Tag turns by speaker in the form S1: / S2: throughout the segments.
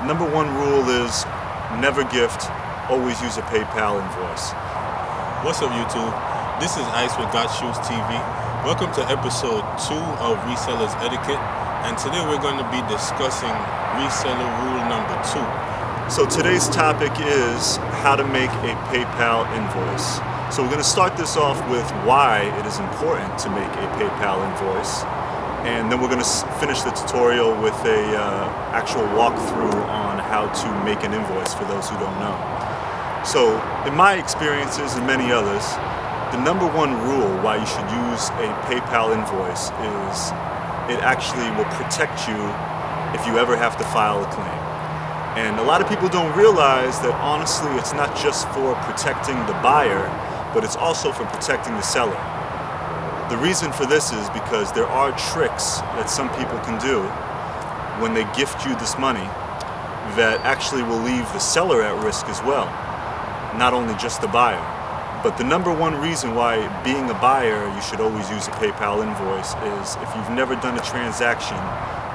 S1: Number one rule is never gift, always use a PayPal invoice.
S2: What's up, YouTube? This is Ice with GotShoesTV. Welcome to episode 2 of Reseller's Etiquette, and today we're going to be discussing reseller rule number 2.
S1: So today's topic is how to make a PayPal invoice. So we're going to start this off with why it is important to make a PayPal invoice, and then we're going to finish the tutorial with a actual walkthrough on how to make an invoice for those who don't know. So in my experiences and many others, the number one rule why you should use a PayPal invoice is it actually will protect you if you ever have to file a claim. And a lot of people don't realize that honestly it's not just for protecting the buyer, but it's also for protecting the seller. The reason for this is because there are tricks that some people can do when they gift you this money that actually will leave the seller at risk as well, not only just the buyer. But the number one reason why, being a buyer, you should always use a PayPal invoice is if you've never done a transaction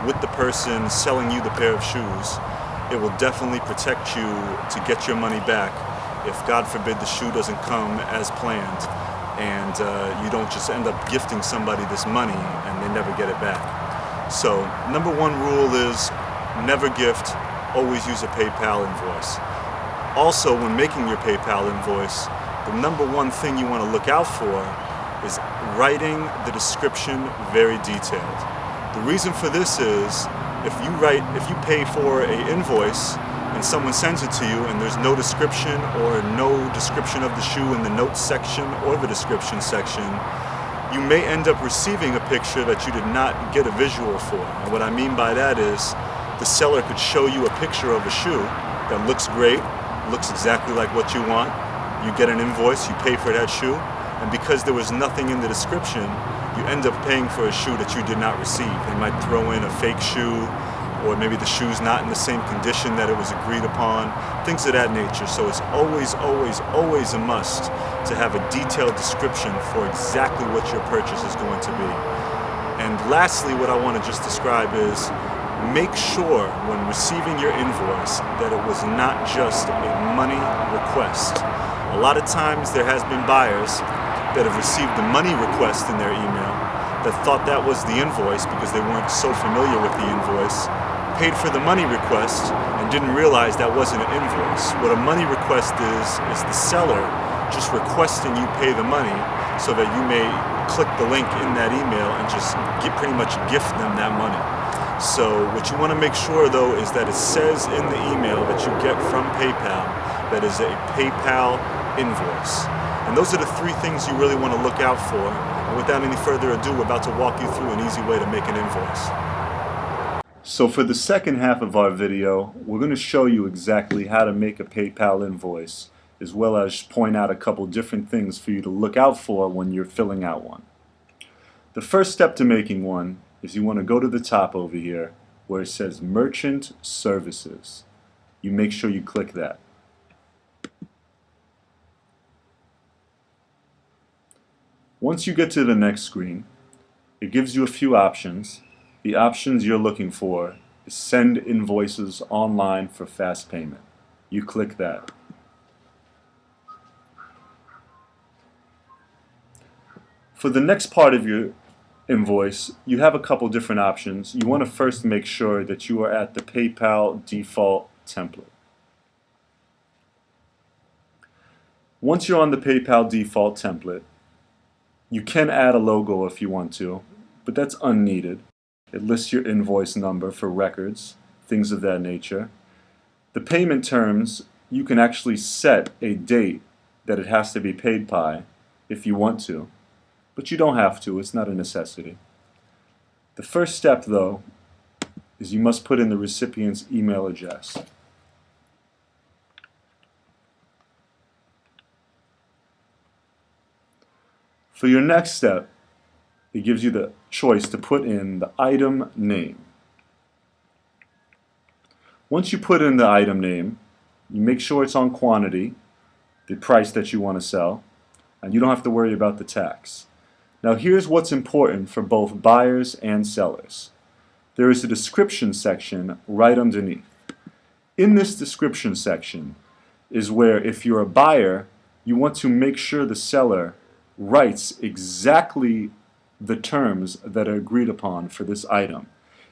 S1: with the person selling you the pair of shoes, it will definitely protect you to get your money back if, God forbid, the shoe doesn't come as planned and you don't just end up gifting somebody this money and they never get it back. So number one rule is never gift, always use a PayPal invoice. Also, when making your PayPal invoice, the number one thing you want to look out for is writing the description very detailed. The reason for this is if you pay for an invoice and someone sends it to you and there's no description or no description of the shoe in the notes section or the description section, you may end up receiving a picture that you did not get a visual for. And what I mean by that is the seller could show you a picture of a shoe that looks great, looks exactly like what you want. You get an invoice, you pay for that shoe, and because there was nothing in the description, you end up paying for a shoe that you did not receive. They might throw in a fake shoe, or maybe the shoe's not in the same condition that it was agreed upon, things of that nature. So it's always, always, always a must to have a detailed description for exactly what your purchase is going to be. And lastly, what I want to just describe is make sure when receiving your invoice that it was not just a money request. A lot of times there has been buyers that have received the money request in their email that thought that was the invoice because they weren't so familiar with the invoice, paid for the money request and didn't realize that wasn't an invoice. What a money request is the seller just requesting you pay the money so that you may click the link in that email and just pretty much gift them that money. So what you want to make sure though is that it says in the email that you get from PayPal that is a PayPal invoice. And those are the three things you really want to look out for. And without any further ado, we're about to walk you through an easy way to make an invoice. So for the second half of our video, we're going to show you exactly how to make a PayPal invoice, as well as point out a couple different things for you to look out for when you're filling out one. The first step to making one is you want to go to the top over here where it says Merchant Services. You make sure you click that. Once you get to the next screen, it gives you a few options. The options you're looking for is Send Invoices Online for Fast Payment. You click that. For the next part of your invoice, you have a couple different options. You want to first make sure that you are at the PayPal default template. Once you're on the PayPal default template, you can add a logo if you want to, but that's unneeded. It lists your invoice number for records, things of that nature. The payment terms, you can actually set a date that it has to be paid by if you want to, but you don't have to. It's not a necessity. The first step, though, is you must put in the recipient's email address. For your next step, it gives you the choice to put in the item name. Once you put in the item name, you make sure it's on quantity, the price that you want to sell, and you don't have to worry about the tax. Now here's what's important for both buyers and sellers. There is a description section right underneath. In this description section is where, if you're a buyer, you want to make sure the seller writes exactly the terms that are agreed upon for this item.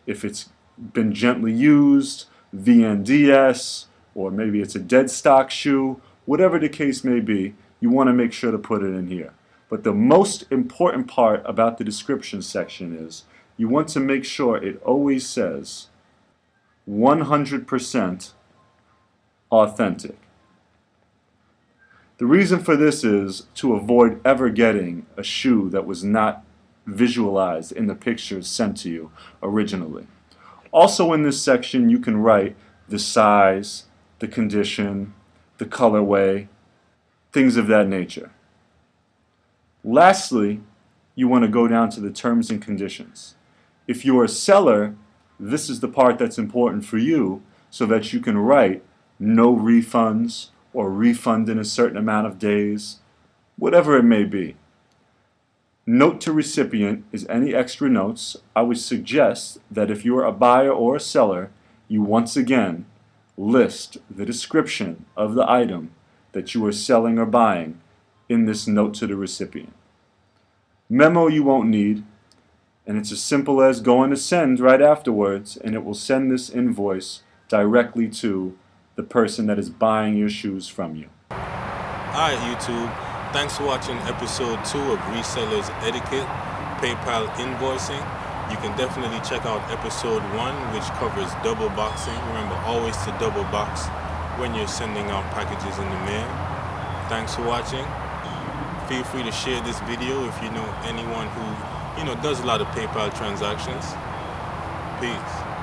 S1: If it's been gently used, VNDS, or maybe it's a dead stock shoe, whatever the case may be, you want to make sure to put it in here. But the most important part about the description section is you want to make sure it always says 100% authentic. The reason for this is to avoid ever getting a shoe that was not visualized in the pictures sent to you originally. Also in this section you can write the size, the condition, the colorway, things of that nature. Lastly, you want to go down to the terms and conditions. If you're a seller, this is the part that's important for you so that you can write no refunds or refund in a certain amount of days, whatever it may be. Note to recipient is any extra notes. I would suggest that if you are a buyer or a seller, you once again list the description of the item that you are selling or buying in this note to the recipient. Memo you won't need, and it's as simple as going to send right afterwards, and it will send this invoice directly to the person that is buying your shoes from you.
S2: Alright YouTube, thanks for watching episode 2 of Resellers Etiquette, PayPal Invoicing. You can definitely check out episode 1, which covers double boxing. Remember always to double box when you're sending out packages in the mail. Thanks for watching. Feel free to share this video if you know anyone who does a lot of PayPal transactions. Peace.